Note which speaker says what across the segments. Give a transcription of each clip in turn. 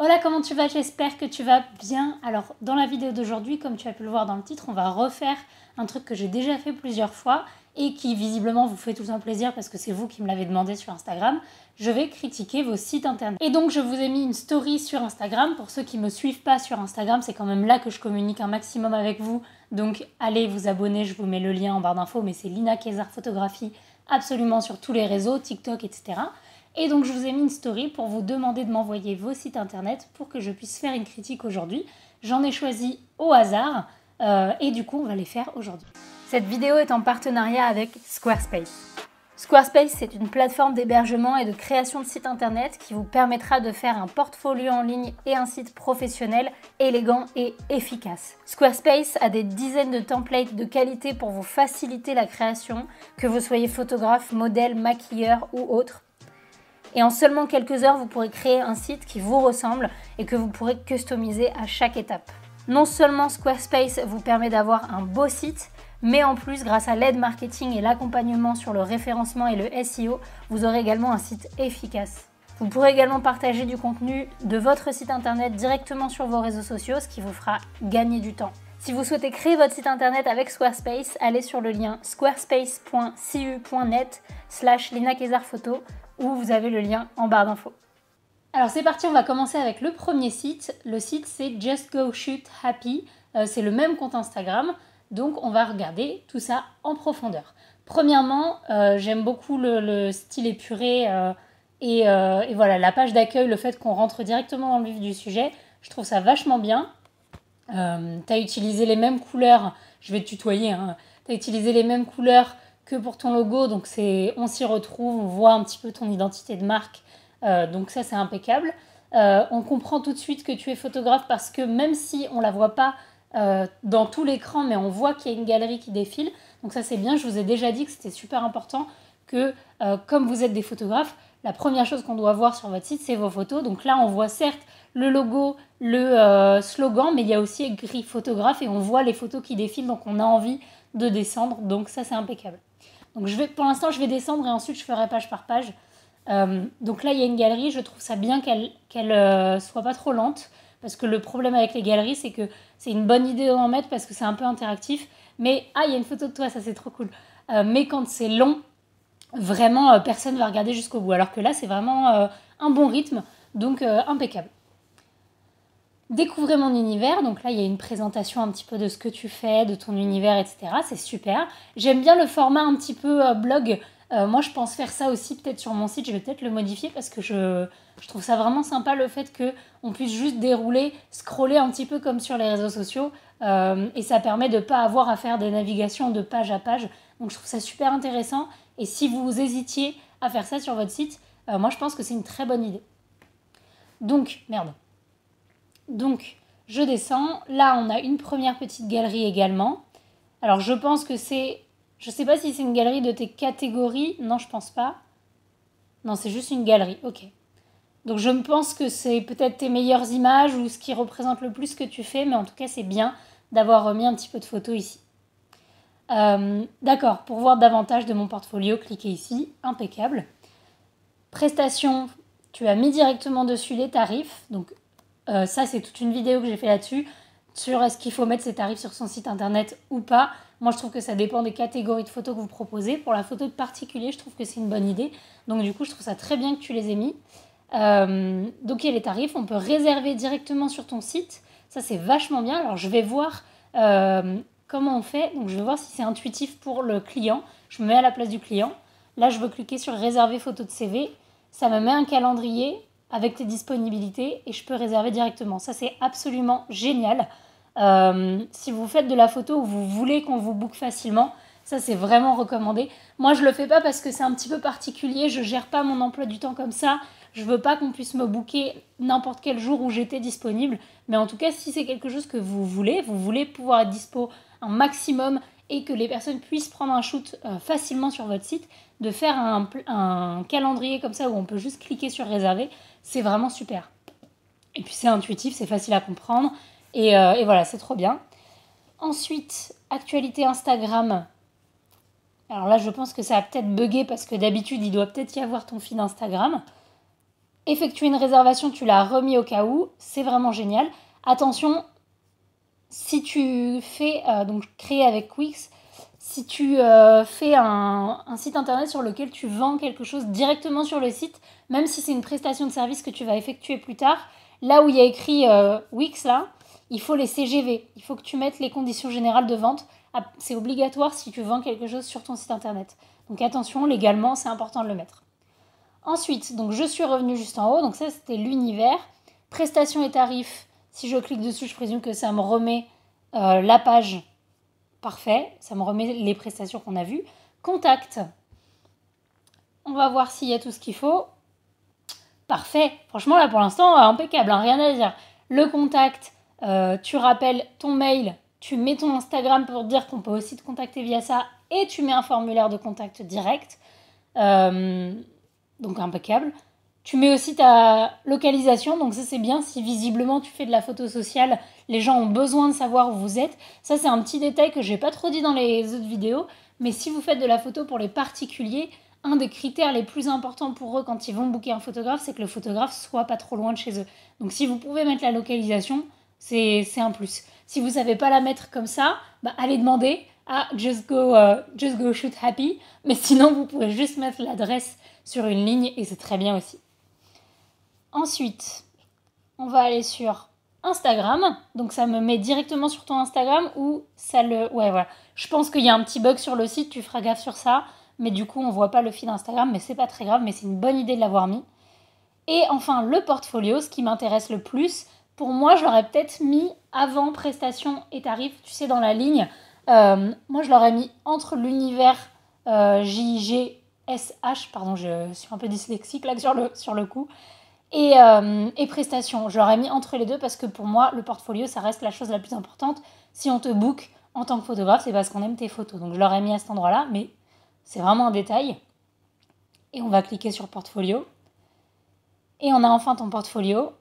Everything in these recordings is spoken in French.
Speaker 1: Hola, comment tu vas? J'espère que tu vas bien. Alors, dans la vidéo d'aujourd'hui, comme tu as pu le voir dans le titre, on va refaire un truc que j'ai déjà fait plusieurs fois et qui visiblement vous fait tout un plaisir parce que c'est vous qui me l'avez demandé sur Instagram. Je vais critiquer vos sites internet. Et donc, je vous ai mis une story sur Instagram. Pour ceux qui ne me suivent pas sur Instagram, c'est quand même là que je communique un maximum avec vous. Donc, allez vous abonner, je vous mets le lien en barre d'infos, mais c'est Lina Kézard Photographie absolument sur tous les réseaux, TikTok, etc. Et donc, je vous ai mis une story pour vous demander de m'envoyer vos sites internet pour que je puisse faire une critique aujourd'hui. J'en ai choisi au hasard et du coup, on va les faire aujourd'hui. Cette vidéo est en partenariat avec Squarespace. Squarespace, c'est une plateforme d'hébergement et de création de sites internet qui vous permettra de faire un portfolio en ligne et un site professionnel, élégant et efficace. Squarespace a des dizaines de templates de qualité pour vous faciliter la création, que vous soyez photographe, modèle, maquilleur ou autre. Et en seulement quelques heures, vous pourrez créer un site qui vous ressemble et que vous pourrez customiser à chaque étape. Non seulement Squarespace vous permet d'avoir un beau site, mais en plus, grâce à l'aide marketing et l'accompagnement sur le référencement et le SEO, vous aurez également un site efficace. Vous pourrez également partager du contenu de votre site internet directement sur vos réseaux sociaux, ce qui vous fera gagner du temps. Si vous souhaitez créer votre site internet avec Squarespace, allez sur le lien squarespace.cu.net/linakézardphoto où vous avez le lien en barre d'infos. Alors c'est parti, on va commencer avec le premier site. Le site c'est Just Go Shoot Happy, c'est le même compte Instagram, donc on va regarder tout ça en profondeur. Premièrement, j'aime beaucoup le style épuré et voilà, la page d'accueil, le fait qu'on rentre directement dans le vif du sujet, je trouve ça vachement bien. Tu as utilisé les mêmes couleurs, je vais te tutoyer, hein. Tu as utilisé les mêmes couleurs que pour ton logo, donc on s'y retrouve, on voit un petit peu ton identité de marque, donc ça c'est impeccable. On comprend tout de suite que tu es photographe parce que même si on ne la voit pas dans tout l'écran, mais on voit qu'il y a une galerie qui défile, donc ça c'est bien. Je vous ai déjà dit que c'était super important que comme vous êtes des photographes, la première chose qu'on doit voir sur votre site c'est vos photos. Donc là on voit certes le logo, le slogan, mais il y a aussi écrit photographe et on voit les photos qui défilent, donc on a envie de descendre, donc ça c'est impeccable. Donc pour l'instant je vais descendre et ensuite je ferai page par page. Donc là il y a une galerie, je trouve ça bien qu'elle soit pas trop lente, parce que le problème avec les galeries c'est que c'est une bonne idée d'en mettre parce que c'est un peu interactif, mais il y a une photo de toi, ça c'est trop cool. Mais quand c'est long, vraiment personne va regarder jusqu'au bout, alors que là c'est vraiment un bon rythme, donc impeccable. Découvrez mon univers, donc là il y a une présentation un petit peu de ce que tu fais, de ton univers, etc. C'est super. J'aime bien le format un petit peu blog. Moi je pense faire ça aussi peut-être sur mon site, je vais peut-être le modifier parce que je trouve ça vraiment sympa le fait qu'on puisse juste dérouler, scroller un petit peu comme sur les réseaux sociaux et ça permet de ne pas avoir à faire des navigations de page à page. Donc je trouve ça super intéressant et si vous hésitiez à faire ça sur votre site, moi je pense que c'est une très bonne idée. Donc, je descends. Là, on a une première petite galerie également. Alors, je pense que c'est... Je ne sais pas si c'est une galerie de tes catégories. Non, je pense pas. Non, c'est juste une galerie. Ok. Donc, je pense que c'est peut-être tes meilleures images ou ce qui représente le plus ce que tu fais. Mais en tout cas, c'est bien d'avoir remis un petit peu de photos ici. D'accord. Pour voir davantage de mon portfolio, cliquez ici. Impeccable. Prestations. Tu as mis directement dessus les tarifs. Donc, ça, c'est toute une vidéo que j'ai fait là-dessus, sur est-ce qu'il faut mettre ses tarifs sur son site internet ou pas. Moi, je trouve que ça dépend des catégories de photos que vous proposez. Pour la photo de particulier, je trouve que c'est une bonne idée. Donc, du coup, je trouve ça très bien que tu les aies mis. Donc, il y a les tarifs. On peut réserver directement sur ton site. Ça, c'est vachement bien. Alors, je vais voir comment on fait. Donc, je vais voir si c'est intuitif pour le client. Je me mets à la place du client. Là, je veux cliquer sur « Réserver photo de CV ». Ça me met un calendrier avec tes disponibilités et je peux réserver directement. Ça, c'est absolument génial. Si vous faites de la photo ou vous voulez qu'on vous book facilement, ça, c'est vraiment recommandé. Moi, je ne le fais pas parce que c'est un petit peu particulier. Je ne gère pas mon emploi du temps comme ça. Je ne veux pas qu'on puisse me booker n'importe quel jour où j'étais disponible. Mais en tout cas, si c'est quelque chose que vous voulez pouvoir être dispo un maximum et que les personnes puissent prendre un shoot facilement sur votre site, de faire un calendrier comme ça où on peut juste cliquer sur réserver, c'est vraiment super. Et puis c'est intuitif, c'est facile à comprendre et voilà, c'est trop bien. Ensuite, actualité Instagram. Alors là, je pense que ça a peut-être bugué parce que d'habitude, il doit peut-être y avoir ton feed Instagram. effectuer une réservation, tu l'as remis au cas où, c'est vraiment génial. Attention, si tu fais, donc créer avec Wix, si tu fais un site internet sur lequel tu vends quelque chose directement sur le site, même si c'est une prestation de service que tu vas effectuer plus tard, là où il y a écrit Wix, là, il faut les CGV. Il faut que tu mettes les conditions générales de vente. C'est obligatoire si tu vends quelque chose sur ton site internet. Donc attention, légalement, c'est important de le mettre. Ensuite, donc je suis revenue juste en haut. Donc ça, c'était l'univers. Prestations et tarifs. Si je clique dessus, je présume que ça me remet la page. Parfait. Ça me remet les prestations qu'on a vues. Contact. On va voir s'il y a tout ce qu'il faut. Parfait. Franchement, là, pour l'instant, impeccable. Hein, rien à dire. Le contact, tu rappelles ton mail, tu mets ton Instagram pour dire qu'on peut aussi te contacter via ça et tu mets un formulaire de contact direct. Donc impeccable. Tu mets aussi ta localisation, donc ça c'est bien si visiblement tu fais de la photo sociale, les gens ont besoin de savoir où vous êtes. Ça c'est un petit détail que j'ai pas trop dit dans les autres vidéos, mais si vous faites de la photo pour les particuliers, un des critères les plus importants pour eux quand ils vont booker un photographe, c'est que le photographe soit pas trop loin de chez eux. Donc si vous pouvez mettre la localisation, c'est un plus. Si vous savez pas la mettre comme ça, allez demander à Just Go Shoot Happy, mais sinon vous pouvez juste mettre l'adresse sur une ligne et c'est très bien aussi. Ensuite, on va aller sur Instagram. Donc ça me met directement sur ton Instagram ou ça le... Ouais, voilà. Je pense qu'il y a un petit bug sur le site, tu feras gaffe sur ça. Mais du coup, on voit pas le feed Instagram, mais c'est pas très grave, mais c'est une bonne idée de l'avoir mis. Et enfin, le portfolio, ce qui m'intéresse le plus. Pour moi, je l'aurais peut-être mis avant prestations et tarifs, tu sais, dans la ligne. Moi, je l'aurais mis entre l'univers JGSH, pardon, je suis un peu dyslexique là sur le coup, et prestations. Je l'aurais mis entre les deux parce que pour moi, le portfolio, ça reste la chose la plus importante. Si on te book en tant que photographe, c'est parce qu'on aime tes photos. Donc, je l'aurais mis à cet endroit-là, mais c'est vraiment un détail. Et on va cliquer sur portfolio. Et on a enfin ton portfolio.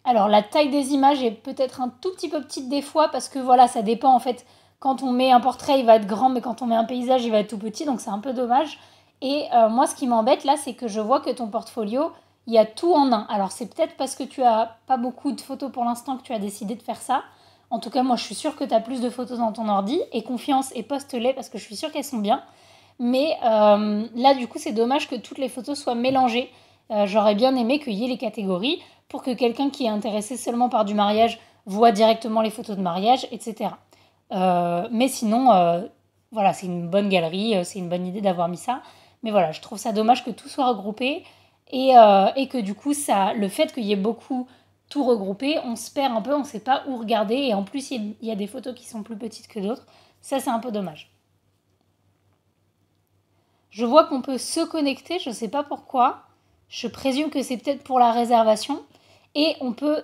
Speaker 1: Alors, la taille des images est peut-être un tout petit peu petite des fois parce que voilà, ça dépend en fait. Quand on met un portrait, il va être grand, mais quand on met un paysage, il va être tout petit. Donc, c'est un peu dommage. Et moi, ce qui m'embête là, c'est que je vois que ton portfolio, il y a tout en un. Alors, c'est peut-être parce que tu as pas beaucoup de photos pour l'instant que tu as décidé de faire ça. En tout cas, moi, je suis sûre que tu as plus de photos dans ton ordi. Et confiance et poste-les parce que je suis sûre qu'elles sont bien. Mais là, du coup, c'est dommage que toutes les photos soient mélangées. J'aurais bien aimé qu'il y ait les catégories pour que quelqu'un qui est intéressé seulement par du mariage voit directement les photos de mariage, etc. Mais sinon, voilà, c'est une bonne galerie, c'est une bonne idée d'avoir mis ça. Mais voilà, je trouve ça dommage que tout soit regroupé et que du coup, le fait qu'il y ait beaucoup tout regroupé, on se perd un peu, on ne sait pas où regarder. Et en plus, il y a des photos qui sont plus petites que d'autres. Ça, c'est un peu dommage. Je vois qu'on peut se connecter, je ne sais pas pourquoi. Je présume que c'est peut-être pour la réservation. Et on peut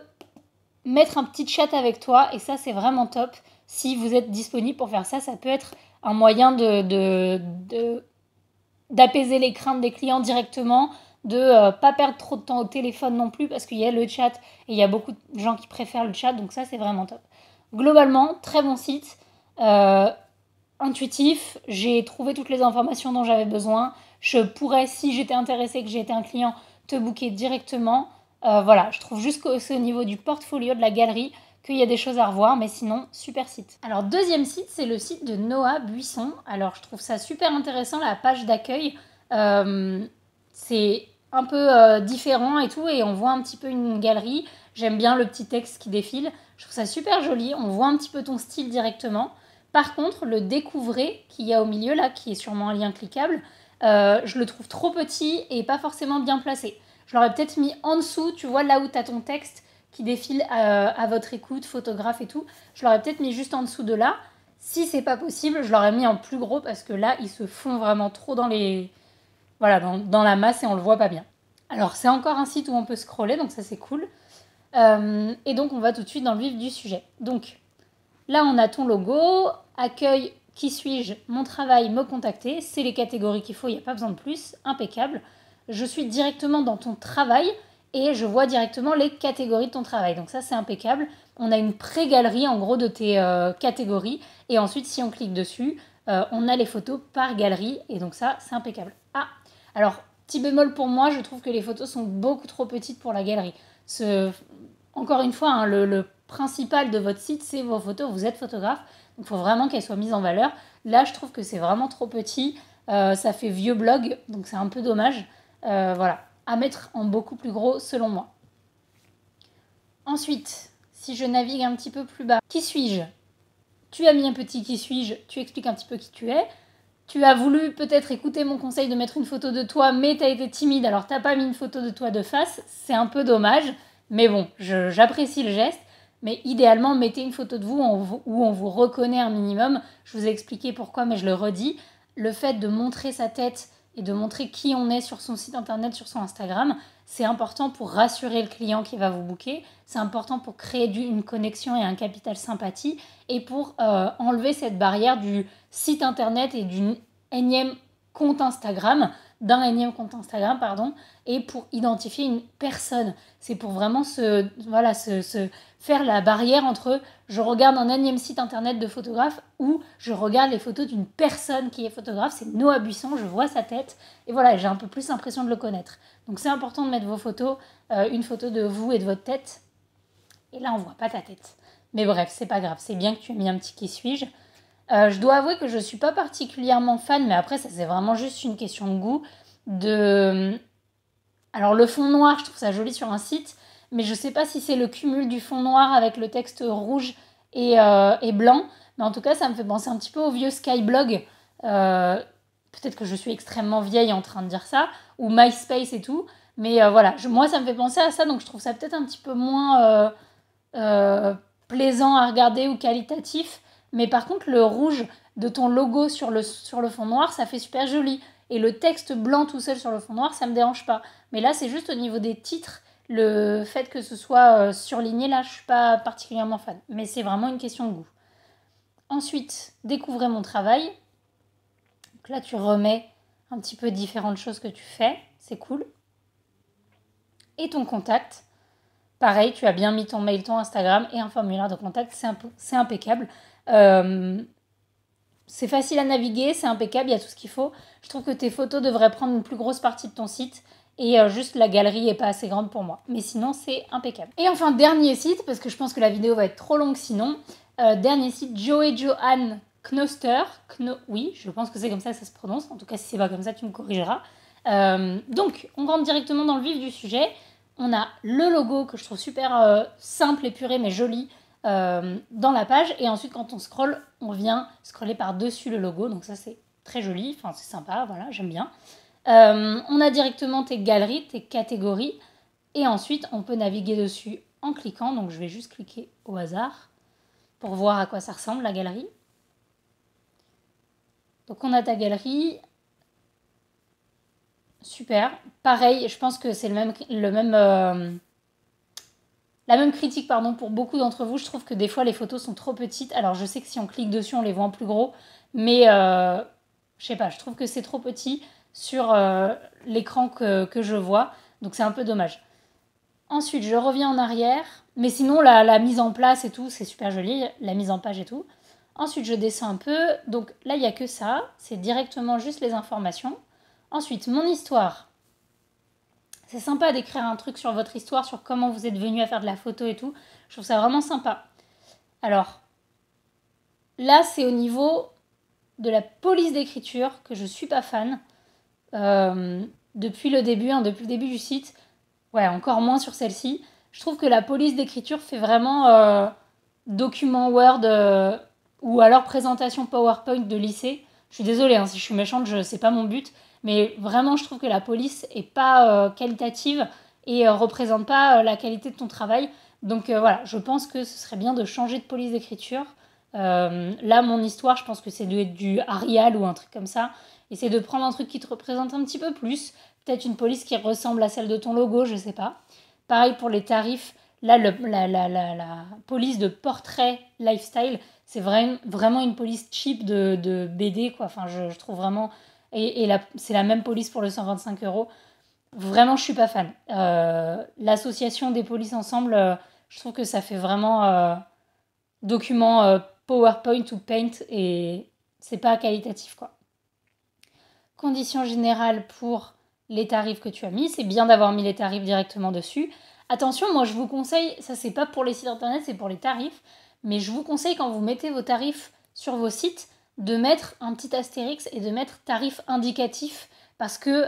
Speaker 1: mettre un petit chat avec toi. Et ça, c'est vraiment top. Si vous êtes disponible pour faire ça, ça peut être un moyen d'apaiser les craintes des clients directement, de ne pas perdre trop de temps au téléphone non plus, parce qu'il y a le chat et il y a beaucoup de gens qui préfèrent le chat. Donc ça, c'est vraiment top. Globalement, très bon site. Intuitif, j'ai trouvé toutes les informations dont j'avais besoin. Je pourrais, si j'étais intéressée, que j'étais un client, te booker directement. Voilà, je trouve juste que c'est au niveau du portfolio de la galerie qu'il y a des choses à revoir, mais sinon, super site. Alors, deuxième site, c'est le site de Noah Buisson. Alors, je trouve ça super intéressant, la page d'accueil. C'est un peu différent et tout, et on voit un petit peu une galerie. J'aime bien le petit texte qui défile. Je trouve ça super joli. On voit un petit peu ton style directement. Par contre, le découvrez qu'il y a au milieu, là, qui est sûrement un lien cliquable, je le trouve trop petit et pas forcément bien placé. Je l'aurais peut-être mis en dessous, tu vois, là où tu as ton texte qui défile à votre écoute, photographe et tout. Je l'aurais peut-être mis juste en dessous de là. Si c'est pas possible, je l'aurais mis en plus gros parce que là, ils se font vraiment trop dans la masse et on le voit pas bien. Alors, c'est encore un site où on peut scroller, donc ça, c'est cool. Et donc, on va tout de suite dans le vif du sujet. Donc, là, on a ton logo, accueil, qui suis-je, mon travail, me contacter. C'est les catégories qu'il faut, il n'y a pas besoin de plus. Impeccable. Je suis directement dans ton travail et je vois directement les catégories de ton travail. Donc ça, c'est impeccable. On a une pré-galerie, en gros, de tes catégories. Et ensuite, si on clique dessus, on a les photos par galerie. Et donc ça, c'est impeccable. Ah, alors, Petit bémol pour moi, je trouve que les photos sont beaucoup trop petites pour la galerie. Encore une fois, hein, le principal de votre site, c'est vos photos. Vous êtes photographe, donc il faut vraiment qu'elles soient mises en valeur. Là, je trouve que c'est vraiment trop petit. Ça fait vieux blog, donc c'est un peu dommage. Voilà, à mettre en beaucoup plus gros selon moi. Ensuite, si je navigue un petit peu plus bas, qui suis-je? Tu as mis un petit qui suis-je, tu expliques un petit peu qui tu es. Tu as voulu peut-être écouter mon conseil de mettre une photo de toi, mais tu as été timide, alors tu n'as pas mis une photo de toi de face. C'est un peu dommage, mais bon, j'apprécie le geste. Mais idéalement, mettez une photo de vous où on vous reconnaît un minimum. Je vous ai expliqué pourquoi, mais je le redis. Le fait de montrer sa tête et de montrer qui on est sur son site internet, sur son Instagram, c'est important pour rassurer le client qui va vous booker. C'est important pour créer une connexion et un capital sympathie et pour enlever cette barrière du site internet et d'un énième compte Instagram, et pour identifier une personne. C'est pour vraiment faire la barrière entre je regarde un énième site internet de photographe ou je regarde les photos d'une personne qui est photographe. C'est Noah Buisson, je vois sa tête et voilà, j'ai un peu plus l'impression de le connaître. Donc c'est important de mettre vos photos, une photo de vous et de votre tête. Et là, on voit pas ta tête. Mais bref, c'est pas grave, c'est bien que tu aies mis un petit qui suis-je. Je dois avouer que je suis pas particulièrement fan, mais après, ça c'est vraiment juste une question de goût. Alors le fond noir, je trouve ça joli sur un site, mais je sais pas si c'est le cumul du fond noir avec le texte rouge et blanc. Mais en tout cas, ça me fait penser un petit peu au vieux Skyblog. Peut-être que je suis extrêmement vieille en train de dire ça, ou MySpace et tout. Mais voilà, moi ça me fait penser à ça, donc je trouve ça peut-être un petit peu moins plaisant à regarder ou qualitatif. Mais par contre, le rouge de ton logo sur le fond noir, ça fait super joli. Et le texte blanc tout seul sur le fond noir, ça me dérange pas. Mais là, c'est juste au niveau des titres, le fait que ce soit surligné, là, je suis pas particulièrement fan. Mais c'est vraiment une question de goût. Ensuite, découvrez mon travail. Donc là, tu remets un petit peu différentes choses que tu fais. C'est cool. Et ton contact. Pareil, tu as bien mis ton mail, ton Instagram et un formulaire de contact. C'est impeccable. C'est facile à naviguer, c'est impeccable, il y a tout ce qu'il faut. Je trouve que tes photos devraient prendre une plus grosse partie de ton site et juste la galerie n'est pas assez grande pour moi. Mais sinon, c'est impeccable. Et enfin, dernier site, parce que je pense que la vidéo va être trop longue sinon. Dernier site, Joe Johan Knoster. Oui, je pense que c'est comme ça que ça se prononce. En tout cas, si c'est pas comme ça, tu me corrigeras. Donc, on rentre directement dans le vif du sujet. On a le logo que je trouve super simple, épuré, mais joli. Dans la page et ensuite quand on scrolle on vient scroller par dessus le logo, donc ça c'est très joli, enfin c'est sympa, voilà, j'aime bien. On a directement tes galeries, tes catégories et ensuite on peut naviguer dessus en cliquant, donc je vais juste cliquer au hasard pour voir à quoi ça ressemble la galerie. Donc on a ta galerie, super, pareil, je pense que c'est la même critique pour beaucoup d'entre vous. Je trouve que des fois les photos sont trop petites. Alors je sais que si on clique dessus on les voit en plus gros, mais je sais pas, je trouve que c'est trop petit sur l'écran que je vois, donc c'est un peu dommage. Ensuite je reviens en arrière, mais sinon la mise en place et tout c'est super joli, la mise en page et tout. Ensuite je descends un peu, donc là il n'y a que ça, c'est directement juste les informations. Ensuite mon histoire. C'est sympa d'écrire un truc sur votre histoire, sur comment vous êtes venu à faire de la photo et tout. Je trouve ça vraiment sympa. Alors, là, c'est au niveau de la police d'écriture que je ne suis pas fan. Depuis le début, depuis le début du site. Ouais, encore moins sur celle-ci. Je trouve que la police d'écriture fait vraiment document Word ou alors présentation PowerPoint de lycée. Je suis désolée, si je suis méchante, c'est pas mon but. Mais vraiment, je trouve que la police est pas qualitative et représente pas la qualité de ton travail. Donc voilà, je pense que ce serait bien de changer de police d'écriture. Là, mon histoire, je pense que c'est du Arial ou un truc comme ça. Essaye de prendre un truc qui te représente un petit peu plus. Peut-être une police qui ressemble à celle de ton logo, je sais pas. Pareil pour les tarifs. Là, la police de portrait lifestyle, c'est vraiment une police cheap de BD, quoi. Enfin, je trouve vraiment... Et c'est la même police pour le 125 €. Vraiment, je suis pas fan. L'association des polices ensemble, je trouve que ça fait vraiment document PowerPoint ou Paint et c'est pas qualitatif, quoi. Conditions générales pour les tarifs que tu as mis. C'est bien d'avoir mis les tarifs directement dessus. Attention, moi je vous conseille, ça c'est pas pour les sites internet, c'est pour les tarifs, mais je vous conseille quand vous mettez vos tarifs sur vos sites, de mettre un petit astérix et de mettre tarif indicatif, parce que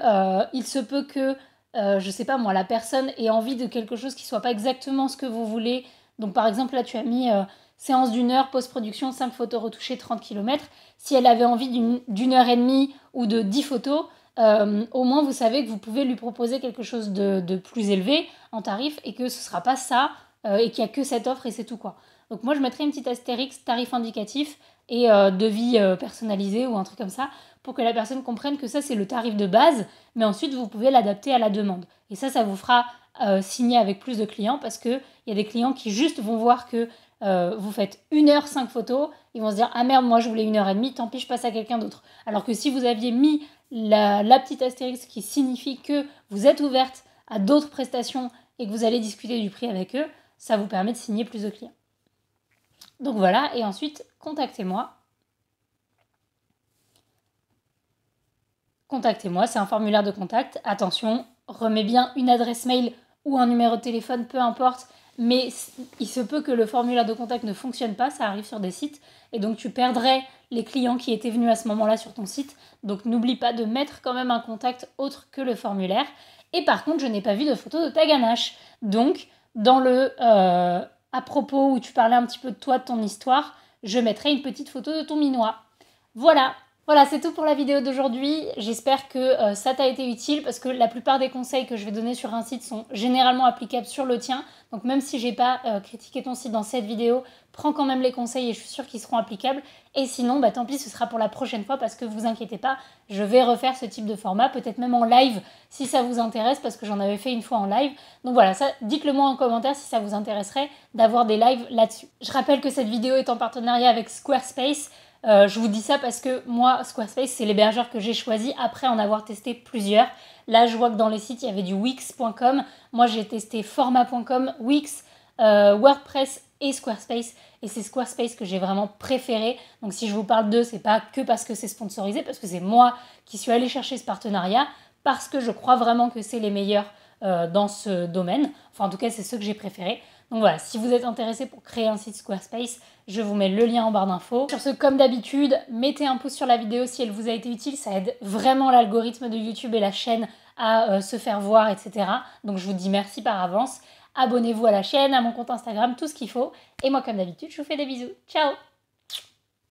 Speaker 1: il se peut que, je sais pas moi, la personne ait envie de quelque chose qui soit pas exactement ce que vous voulez. Donc par exemple là tu as mis séance d'une heure, post-production, 5 photos retouchées, 30 km. Si elle avait envie d'une heure et demie ou de 10 photos, au moins vous savez que vous pouvez lui proposer quelque chose de plus élevé en tarif et que ce sera pas ça et qu'il n'y a que cette offre et c'est tout quoi. Donc moi je mettrais une petite astérix, tarif indicatif et devis personnalisé ou un truc comme ça pour que la personne comprenne que ça c'est le tarif de base, mais ensuite vous pouvez l'adapter à la demande. Et ça vous fera signer avec plus de clients parce qu'il y a des clients qui juste vont voir que vous faites 1 heure 5 photos, ils vont se dire ah merde moi je voulais 1 heure et demie, tant pis je passe à quelqu'un d'autre. Alors que si vous aviez mis la petite astérix qui signifie que vous êtes ouverte à d'autres prestations et que vous allez discuter du prix avec eux, ça vous permet de signer plus de clients. Donc voilà, et ensuite contactez-moi. Contactez-moi, c'est un formulaire de contact. Attention, remets bien une adresse mail ou un numéro de téléphone, peu importe, mais il se peut que le formulaire de contact ne fonctionne pas, ça arrive sur des sites, et donc tu perdrais les clients qui étaient venus à ce moment-là sur ton site. Donc n'oublie pas de mettre quand même un contact autre que le formulaire. Et par contre, je n'ai pas vu de photo de ta ganache. Donc, dans le à propos où tu parlais un petit peu de toi, de ton histoire, je mettrai une petite photo de ton minois. Voilà, c'est tout pour la vidéo d'aujourd'hui. J'espère que ça t'a été utile parce que la plupart des conseils que je vais donner sur un site sont généralement applicables sur le tien. Donc même si j'ai pas critiqué ton site dans cette vidéo, prends quand même les conseils et je suis sûre qu'ils seront applicables. Et sinon, tant pis, ce sera pour la prochaine fois parce que vous inquiétez pas, je vais refaire ce type de format, peut-être même en live si ça vous intéresse parce que j'en avais fait une fois en live. Donc voilà, ça, dites-le moi en commentaire si ça vous intéresserait d'avoir des lives là-dessus. Je rappelle que cette vidéo est en partenariat avec Squarespace. Je vous dis ça parce que moi, Squarespace, c'est l'hébergeur que j'ai choisi après en avoir testé plusieurs. Là, je vois que dans les sites, il y avait du Wix.com. Moi, j'ai testé Forma.com, Wix, WordPress et Squarespace. Et c'est Squarespace que j'ai vraiment préféré. Donc si je vous parle d'eux, c'est pas que parce que c'est sponsorisé, parce que c'est moi qui suis allée chercher ce partenariat, parce que je crois vraiment que c'est les meilleurs dans ce domaine. Enfin, en tout cas, c'est ceux que j'ai préférés. Donc voilà, si vous êtes intéressé pour créer un site Squarespace, je vous mets le lien en barre d'infos. Sur ce, comme d'habitude, mettez un pouce sur la vidéo si elle vous a été utile. Ça aide vraiment l'algorithme de YouTube et la chaîne à se faire voir, etc. Donc je vous dis merci par avance. Abonnez-vous à la chaîne, à mon compte Instagram, tout ce qu'il faut. Et moi, comme d'habitude, je vous fais des bisous. Ciao!